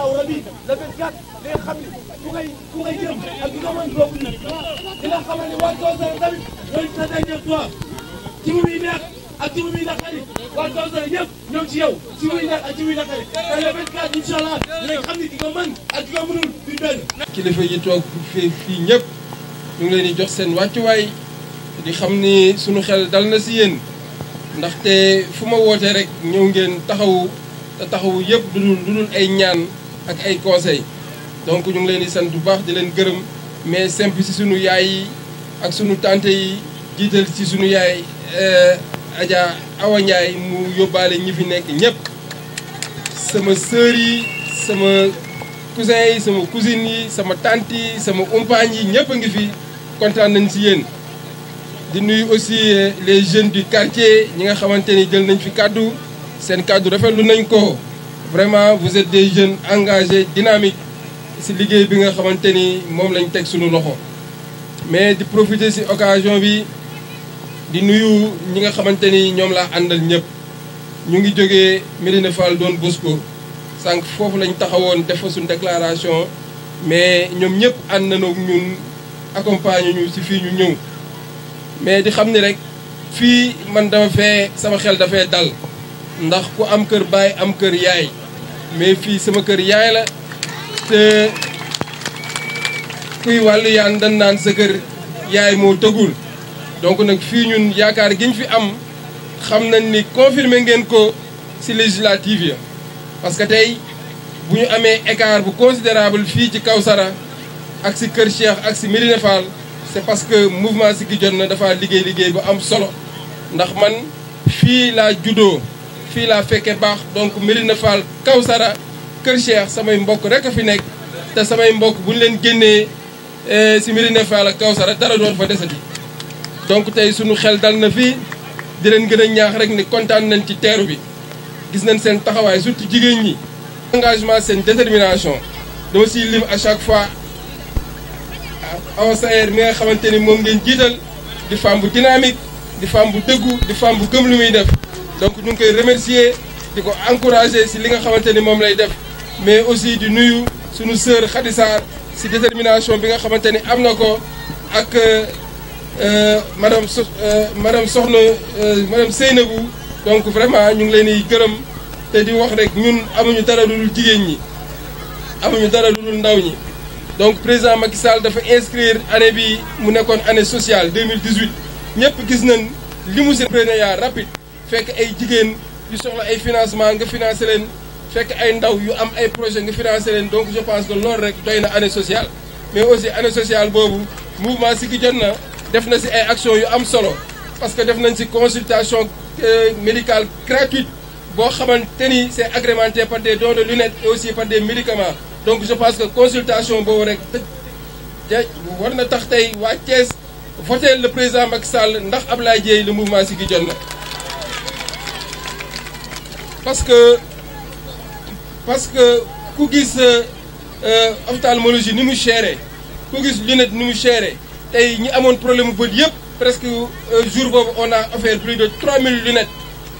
allahu rabi le 24 day xam ni ku ngay jëm ak du doon bokku ni dina xamal ni waa Kawsara tamit ñooy sa dernier toi ci mu muy neex ak ci mu muy naqari waa Kawsara ñëpp ñoo ci yow ci muy neex ak ci muy naqari te le 24 incha allah dinañ xam ni ki ko mën ak ki ko mënul duñ benn. kilifa yi toog fii ñëpp ñu ngi leen di jox seen wàccuwaay di xam ni sunu xel dal na si yéen ndaxte fu ma wootee rek ñëw ngeen taxawu te taxawu yëpp du dul ay ñaan ak ay conseil donc ñu ngi leen di sant bu baax di leen gërëm mais simple si sunu yaay yi ak sunu tante yi jiital ci sunu yaay Adja Awa Ndiaye mu yóbbaale ñi fi nekk ñëpp sama sœur yi sama cousin yi sama cousine yi sama tante yi sama umpaañ yi ñëpp a ngi fi kontaan nañ si yéen. di nuyu aussi les jeunes du quartier ñi nga xamante ni jël nañ fi kàddu seen kàddu rafetlu nañ ko vraiment vous êtes des jeunes engagés dynamiques si liggéey bi nga xamante ni moom lañ teg suñu loxo. mais di profiter si occasion bi di nuyu ñi nga xamante ni ñoom laa àndal ñëpp ñu ngi jógee Médina Fall doon Bosco sànq foofu lañ taxawoon def fa suñu déclaration mais ñoom ñëpp ànd nañoo ak ñun accompagner ñu si fii ñu ñëw. mais di xam ni rek fii man dama fee sama xel dafay dal ndax ku am kër baay am kër yaay mais fii sama kër yaay la te kuy wàllu yaan dañ naan sa kër yaay moo tëggul donc nag fii ñun yaakaar gi ñu fi am xam nañ ni confirmer ngeen ko ci législative ya parce que tey bu ñu amee écart bu considérable fii ci Kawsara ak ci Kër Cheikh ak ci Médina Fall c'est parce que mouvement Siggi Jotna dafa liggéey bu am solo ndax man fii laa juddoo fii laa fekke baax donc Médina Fall Kawsara Kër Cheikh samay mbokk rek a fi nekk te samay mbokk bu ñu leen génnee ci Médina Fall ak Kawsara dara doon fa desati donc tey sunu xel dal na fii di leen gën a ñaax rek ni kontaan nañ ci teeru bi gis nañ seen taxawaay surtout jigéen ñi engagement seen détermination dama siy lim à chaque fois Awa Sayer mi nga xamante ni moom ngeen jiital di femme bu dynamique di femme bu dëggu di femme bu gëm lu muy def donc ñu ngi koy remercier di ko encourager si li nga xamante ni moom lay def mais aussi di nuyu suñu sœur Khady Sarr si détermination bi nga xamante ni am na ko ak madame Seynabou donc vraiment ñu ngi leen di gërëm te di wax rek ñun amuñu dara lu dul jigéen ñi amuñu dara lu dul ndaw ñi donc président Macky Sall dafa inscrire année bi mu nekkoon année sociale 2018 ñëpp gis nañ li mu si entrepreneuriat rapide fekk ay jigéen yu soxla ay financement nga financé leen fekk ay ndaw yu am ay projet nga financé leen donc je pense que loolu rek doy na année sociale mais aussi année sociale boobu mouvement Siggi Jotna def na si ay actions yu am solo parce que def nañ si consultation médicale gratuite boo xamante ni c'est agrémenté par des dons de lunettes et aussi par des médicaments donc je pense que consultation boobu rek war na tax tey waa Thiès voté le président Macky Sall ndax Ablaye Dieye le mouvement Siggi Jotna parce que ku gis ophtalmologie ni mu chéré ku gis lunette ni mu chéré tey ñi amoon problème mu bët yëpp presque jour boobu on a offert plus de 3000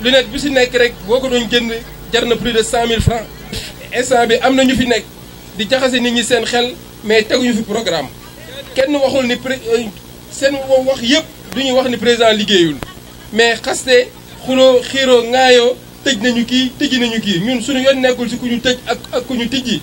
lunettes bi si nekk rek boo ko doon jënd jar na plus de 100 000 francs instant bi am na ñu fi nekk di jaxase nit ñi seen xel mais teguñu fi programme kenn waxul ni seen wax yëpp du ñuy wax ni président liggéeyul mais xaste xuloo xiiroo ŋaayoo tëj nañu kii tëji nañu kii ñun suñu yoon nekkul si ku ñu tëj ak ku ñu tijji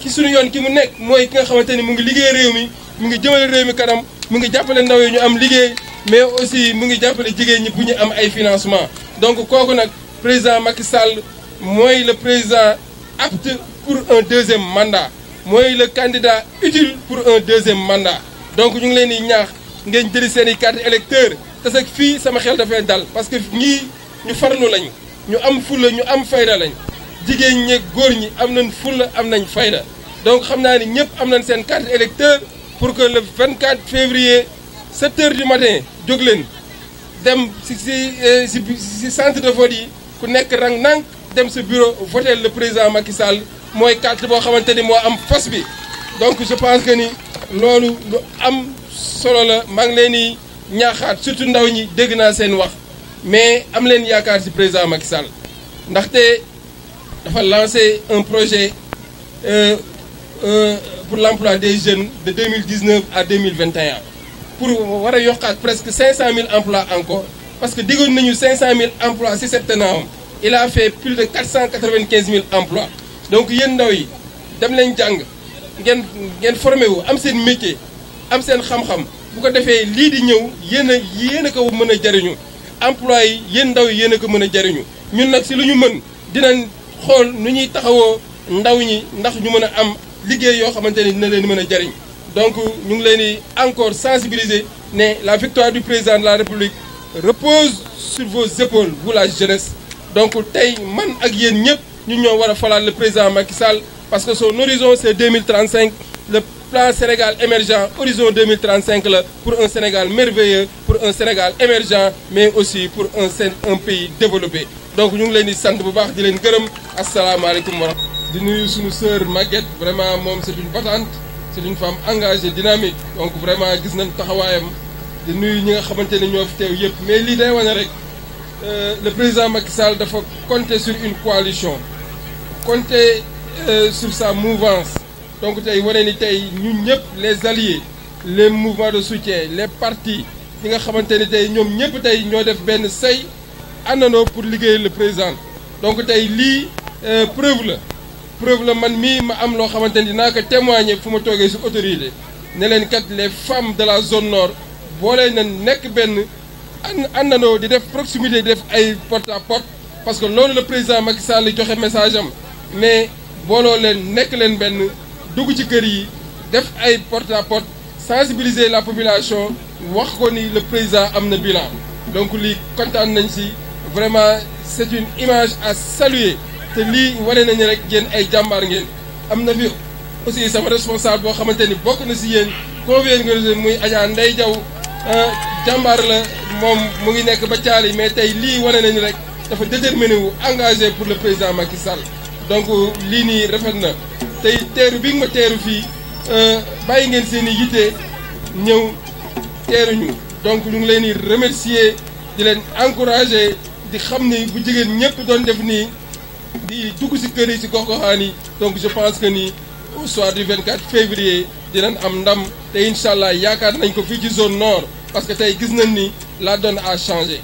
ki suñu yoon ki mu nekk mooy ki nga xamante ni mu ngi liggéey réew mi mu ngi jëmale réew mi kanam mu ngi jàppale ndaw yi ñu am liggéey mais aussi mu ngi jàppale jigéen ñi bu ñu am ay financement donc kooku nag président Macky Sall mooy le président apte pour un deuxième mandat mooy le candidat utile pour un deuxième mandat donc ñu ngi leen di ñaax ngeen jëli seen i carte électeur te sax fii sama xel dafay dal parce que ñii ñu farlu lañu ñu am fulla ñu am fayda lañ jigéen ñi góor ñi am nañ fulla am nañ fayda donc xam naa ni ñëpp am nañ seen carte électeur pour que le 24 février 7 heures du matin jóg leen dem si centre de vote yi ku nekk rang nank dem sa bureau voter le président Macky Sall mooy carte boo xamante ni moo am fas bi donc je pense que ni loolu lu am solo la maa ngi leen di ñaaxaat surtout ndaw ñi dégg naa seen wax mais am leen yaakaar ci président Macky Sall ndaxte dafa lancé un projet pour l'emploi des jeunes de 2019 à 2021 pour war a yokkaat presque 500 000 emplois encore parce que diggoon nañu 500 000 emplois ci septennat il a fait plus de 495 000 emplois donc yéen ndaw yi dem leen jàng ngeen formé wu am seen métier am seen xam-xam bu ko defee lii di ñëw yéen a ko mën a jariñu emploi yi yéen ndaw yi yéen a ko mën a jariñu ñun nag ci lu ñu mën dinañ xool nu ñuy taxawoo ndaw ñi ndax ñu mën a am liggéey yoo xamante ni dina leen mën a jariñ donc ñu ngi leen di encore sensibiliser ne la victoire du président de la République repose sur vos épaules vous la jeunesse donc tey man ak yéen ñëpp ñun ñoo war a falaat le président Macky Sall parce que son horizon c'est 2035 le plan Sénégal émergent horizon 2035 la pour un Sénégal merveilleux pour un Sénégal émergent mais aussi pour un pays développé donc ñu ngi leen di sant bu baax di leen gërëm asalaamaaleykum wa rahmatulah. di nuyu suñu sœur Maguette vraiment moom c'est une battante c'est une femme engagée dynamique donc vraiment gis nañ taxawaayam di nuyu ñi nga xamante ne ñoo fi teew yëpp mais lii day wane rek le président Macky Sall dafa compter sur une coalition compter sur sa mouvance donc tey wane ni tey ñun ñëpp les alliés les mouvements de soutien les partis ñi nga xamante ni tey ñoom ñëpp tey ñoo def benn say àndandoo pour liggéey le président donc tey lii preuve la man mii ma am loo xamante ni dinaa ko témoigner fu ma toogee si autorité ne leen kat les femmes de la zone nord boole na nekk benn àndandoo di def proximité di def ay porte à porte parce que loolu le président Macky Sall joxe message am mais booloo leen nekk leen benn dugg ci kër yi def ay porte à porte sensibiliser la population wax ko ni le président am na bilan donc lii kontaan nañ si vraiment c'est une image à saluer te lii wane nañu rek yéen ay jàmbaar ngeen am na fi aussi sama responsable boo xamante ni bokk na si yéen convier nga muy Adja Ndeye Diaw jàmbaar la moom mu ngi nekk ba Thiali mais tey lii wane nañu rek dafa déterminé wu engagé pour le président Macky Sall donc lii nii rafet na tey teeru bi nga ma teeru fii bàyyi ngeen seen i yitte ñëw teeruñu donc ñu ngi leen di remercier di leen encourager di xam ni bu jigéen ñëpp doon def nii di dugg ci kër yi ci gox-goxaan yi donc je pense que ni au soir du 24 février dinañ am ndam te incha allah yaakaar nañ ko fii ci zone nord parce que tey gis nañ ni la donne a changé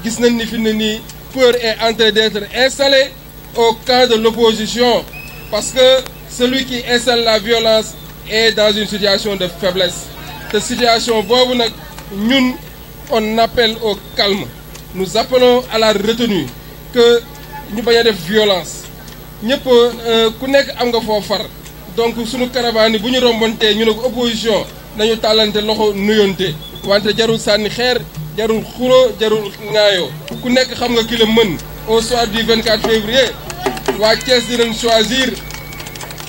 gis nañ ni fi ne nii peur est en train d'être installée au camp de l'opposition parce que celui qui installe la violence est dans une situation de faiblesse te situation boobu nag ñun on appelle au calme nous appelons à la retenue que ñu bañ a def violence ñëpp ku nekk am nga foo far donc suñu caravane yi bu ñu rombantee ñu ne ko opposition nañu tàllante loxo nuyonte wante jarul sànni xeer jarul xuro jarul ŋaayoo ku nekk xam nga ki la mën au soir du 24 février waa Thiès dinañ choisir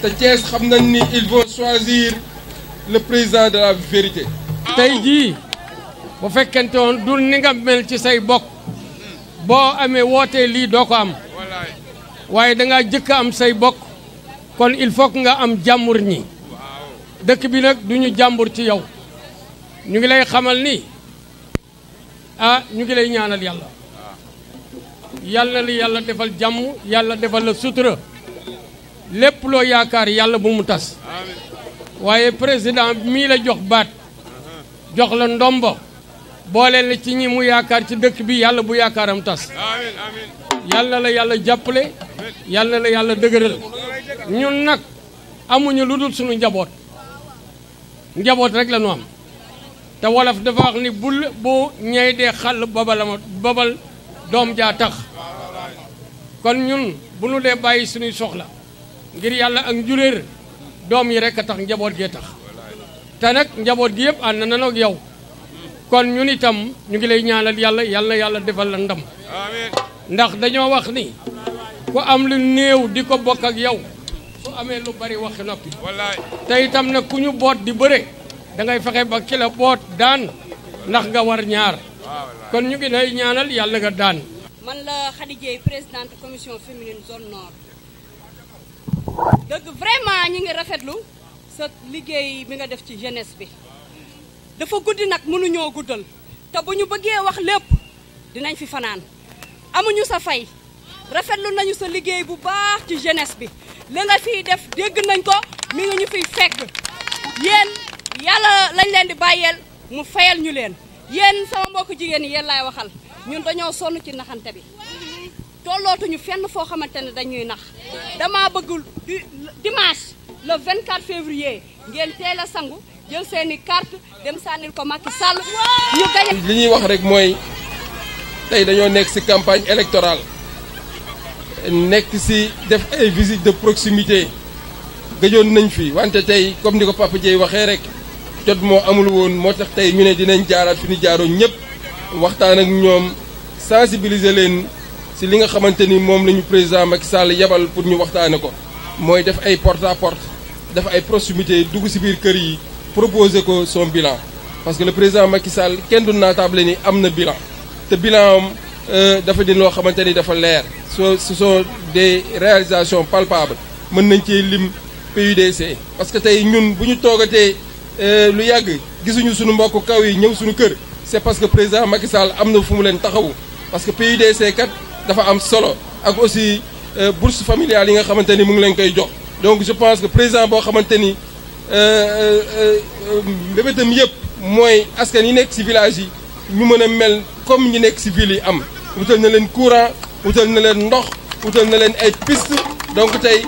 te Thiès xam nañ ni ils vont choisir le président de la vérité. tey jii bu fekkente woon du ni nga mel ci say bokk boo amee wootee lii doo ko am waaye dangaa jëkk am say bokk kon il faut que nga am jàmbur ñi dëkk bi nag du ñu jàmbur ci yow ñu ngi lay xamal ni ñu ngi lay ñaanal yàlla yàlla li yàlla defal jàmm yàlla defal la sutura lépp loo yaakaar yàlla bu mu tas waaye président mii la jox baat jox la ndombo boole la ci ñi mu yaakaar ci dëkk bi yàlla bu yaakaaram tas yàlla la yàlla jàppale yàlla la yàlla dëgëral ñun nag amuñu lu dul suñu njaboot rek la ñu am te wolof dafa wax ni bu ñey dee xàll babal doom jaa tax kon ñun bu nu dee bàyyi suñuy soxla ngir yàlla ak njuréer doom yi rek a tax njaboot gee tax te nag njaboot gi yëpp ànd na ak yow kon ñun itam ñu ngi lay ñaanal yàlla defal la ndam ndax dañoo wax ni ku am lu néew di ko bokk ak yow su amee lu bari waxi noppi te itam nag ku ñu boot di bëre da ngay fexe ba ki la boot daan ndax nga war ñaar kon ñu ngi lay ñaanal yàlla nga daan. man la Khady Dieye présidente commission féminine zone nord dëgg vraiment ñi ngi rafetlu sa liggéey bi nga def ci jeunesse bi dafa guddi nag mënuñoo guddal te bu ñu bëggee wax lépp dinañ fi fanaan amuñu sa fay rafetlu nañu sa liggéey bu baax ci jeunesse bi li nga fiy def dégg nañ ko mi ngi ñu fiy fekk yéen yàlla lañ leen di bàyyeel mu fayal ñu leen yéen sama mbokk jigéen yi yéen laay waxal ñun dañoo sonn ci naxante bi tollootuñu fenn foo xamante ne dañuy nax dama bëgg dimanche le 24 février ngeen teel a sangu jël seeni carte dem sànnil ko Macky Sall ñu gañe. li ñuy wax rek mooy tey dañoo nekk ci campagne électorale nekk ci def ay visite de proximité gëjoon nañ fi wante tey comme ni ko Papa Dieye waxee rek jot moo amul woon moo tax tey ñu ne dinañ jaaraat fi ñu jaaroon ñëpp waxtaan ak ñoom sensibiliser leen ci li nga xamante ni moom la ñu président Macky Sall yebal pour ñu waxtaane ko mooy def ay porte à porte def ay proximité dugg ci biir kër yi proposer ko son bilan parce que le président Macky Sall kenn du naatable ni am na bilan te bilan am dafa di loo xamante ni dafa leer ce sont des réalisations palpables mën nañ cee lim PUDC parce que tey ñun bu ñu toogatee lu yàgg gisuñu suñu mbokk kaw yi ñëw suñu kër c'est parce que président Macky Sall am na fu mu leen taxawu parce que PUDC kat dafa am solo ak aussi bourse familiale yi nga xamante ni mu ngi leen koy jox donc je pense que président boo xamante ni mbébétam yëpp mooy askan yi nekk ci village yi ñu mën a mel comme ñi nekk ci ville yi am wutal na leen courant wutal na leen ndox wutal na leen ay piste donc tey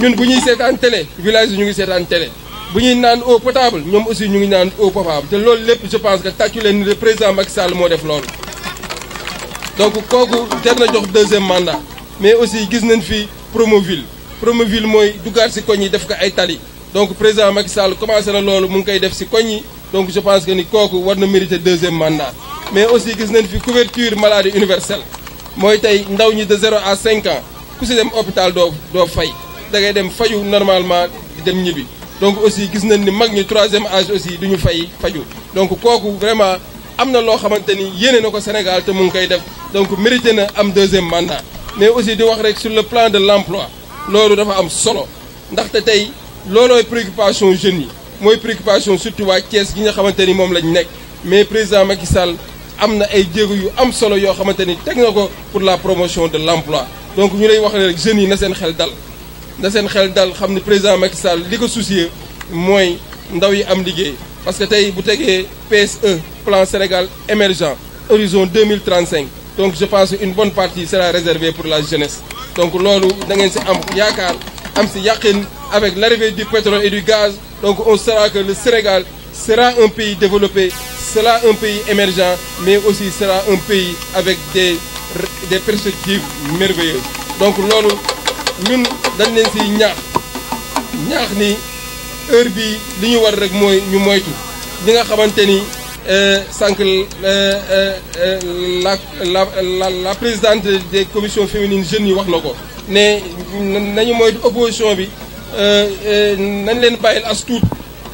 ñun bu ñuy seetaan télé village yi ñu ngi seetaan télé bu ñuy naan eau potable ñoom aussi ñu ngi naan eau potable te loolu lépp je pense que tàccu leen ni le président Macky Sall moo def loolu donc kooku jar na jox deuxième mandat mais aussi gis nañ fi Promoville mooy duggaat ci koñ yi def ko ay tali donc président Macky Sall commencé na loolu mu ngi koy def ci koñ yi donc je pense que ni kooku war na mériter deuxième mandat mais aussi gis nañ fi couverture maladie universelle mooy tey ndaw ñi de 0 à 5 ans ku ci dem hôpital doo fay da ngay dem faju normalement dem ñibbi donc aussi gis nañ ni mag ñi 3e âge aussi duñu faju donc kooku vraiment am na loo xamante ni yéene na ko Sénégal te mu ngi koy def donc mérité na am deuxième mandat mais aussi di wax rek sur le plan de l'emploi loolu dafa am solo ndaxte tey loolooy préoccupation jeunes yi mooy préoccupation surtout waa Thiès gi nga xamante ni moom lañ nekk mais président Macky Sall am na ay jéego yu am solo yoo xamante ni teg na ko pour la promotion de l'emploi donc ñu lay wax rek jeunes yi na seen xel dal xam ni président Macky Sall li ko soucier mooy ndaw yi am liggéey parce que tey bu tegee PSE plan Sénégal émergent horizon 2035 donc je pense qu'une bonne partie sera réservée pour la jeunesse donc loolu da ngeen ci am yaakaar am ci yàqin avec l'arrivée du pétrole et du gaz donc on saura que le Sénégal sera un pays développé sera un pays émergent mais aussi sera un pays avec des perspectives merveilleuses donc loolu ñun dañ leen ci ñaax ni heure bi li ñu war rek mooy ñu moytu ñi nga xamante ni sànq la présidente des commissions féminines jeunes yi wax na ko ne nañu moytu opposition bi nañ leen bàyyil as tuut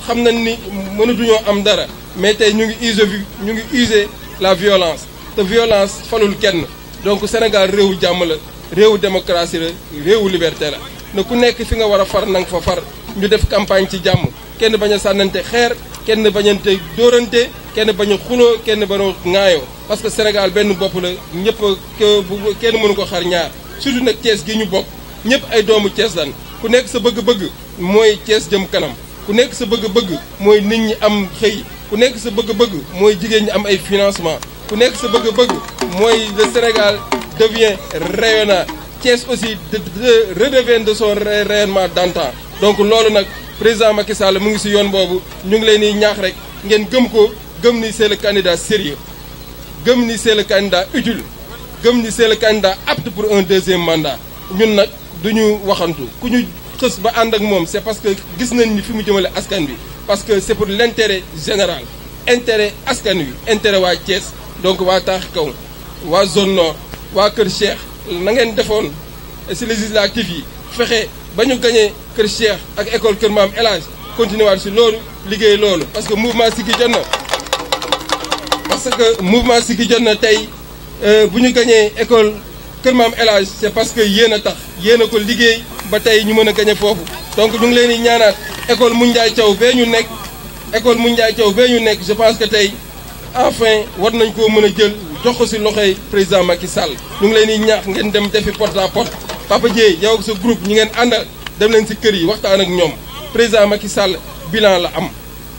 xam nañ ni mënatuñoo am dara mais tey ñu ngi user la violence te violence falul kenn donc Sénégal réewu jàmm la réewu démocratie la réewu liberté la ne ku nekk fi nga war a far nanga fa far ñu def campagne ci jàmm kenn bañ a sànnante xeer kenn bañante dóorante kenn bañ a xuloo kenn bañ a ŋaayoo parce que Sénégal benn bopp la ñëpp kenn mënu ko xar ñaar surtout nag Thiès gi ñu bokk ñëpp ay doomu Thiès lan ku nekk sa bëgg-bëgg mooy Thiès jëm kanam ku nekk sa bëgg-bëgg mooy nit ñi am xëy ku nekk sa bëgg-bëgg mooy jigéen ñi am ay financement ku nekk sa bëgg-bëgg mooy le Sénégal devient rayonnant Thiès aussi redevient de son rayonnement d'antan donc loolu nag président Macky Sall mu ngi ci yoon boobu ñu ngi leen di ñaax rek ngeen gëm ko gëm ni c'est le candidat sérieux gëm ni c'est le candidat utile gëm ni c'est le candidat apte pour un deuxième mandat ñun nag duñu waxantu ku ñu xës ba ànd ak moom c'est parce que gis nañ ni fi mu jëmale askan bi parce que c'est pour l'intérêt général intérêt askan wi intérêt waa Thiès donc waa Taax Kaw waa zone nord waa Kër Cheikh na ngeen defoon ci législatif yi fexe ba ñu gagné Kër Cheikh ak école Kër Maam El Hadj continuer waat ci loolu liggéey loolu parce que mouvement Siggi jot na tey bu ñu gagné école Kër Maam El Hadj c'est parce que yéen a tax yéen a ko liggéey ba tey ñu mën a gagné foofu donc ñu ngi leen di ñaanaat école Moundiaye Thiaw bee ñu nekk je pense que tey enfin war nañ koo mën a jël jox ko ci loxoy président Macky Sall ñu ngi leen di ñaax ngeen dem defi porte à porte Papa Dieye yow ak sa groupe ñi ngeen àndal dem leen ci kër yi waxtaan ak ñoom président Macky Sall bilan la am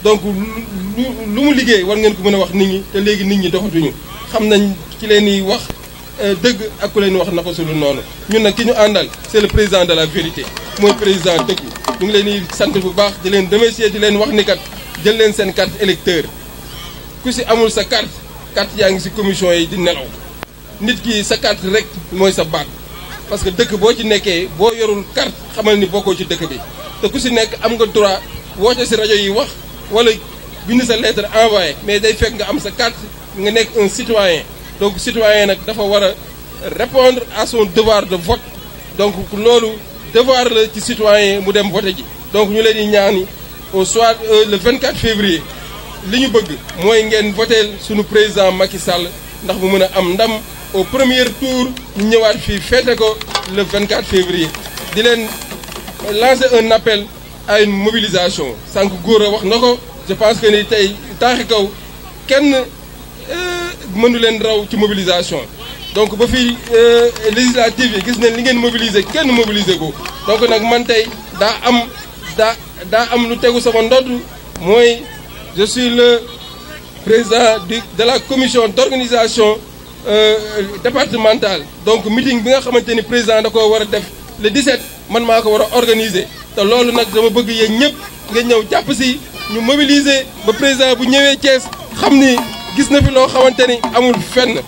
donc lu mu liggéey war ngeen ko mën a wax nit ñi te léegi nit ñi doxatuñu xam nañ ci leen di wax dëgg ak ku leen wax naka su dul noonu ñun nag ki ñu àndal c'est le président de la vérité mooy président dëggu ñu ngi leen di sant bu baax di leen remercier di leen wax ni kat jël leen seen carte électeur ku si amul sa carte yaa ngi si commission yi di nelaw nit ki sa carte rek mooy sa baat parce que dëkk boo ci nekkee boo yorul carte xamal ni bokkoo ci dëkk bi te ku si nekk am nga droit woote si rajo yi wax wala bind sa lettre envoyé mais day fekk nga am sa carte nga nekk un citoyen donc citoyen nag dafa war a répondre à son devoir de vote donc loolu devoir la ci citoyen mu dem voter ji donc ñu leen di ñaani au soir le 24 février li ñu bëgg mooy ngeen voter sunu président Macky Sall ndax mu mën a am ndam au premier tour ñu ñëwaat fii fête ko le 24 février di leen lancer un appel à une mobilisation sànq góor a wax na ko je pense que ni tey taaxi kaw kenn mënu leen raw ci mobilisation donc ba fii législative yi gis nañ li ngeen mobiliser kenn mobiliser ko donc nag man tey daa am lu tegu sama ndodd mooy je suis le président de la commission d'organisation départementale donc meeting bi nga xamante ni président da ko war a def le 17 man maa ko war a organiser te loolu nag dama bëgg yéen ñëpp ngeen ñëw jàpp si ñu mobiliser ba président bu ñëwee Thiès xam ni gis na fi loo xamante ni amul fenn.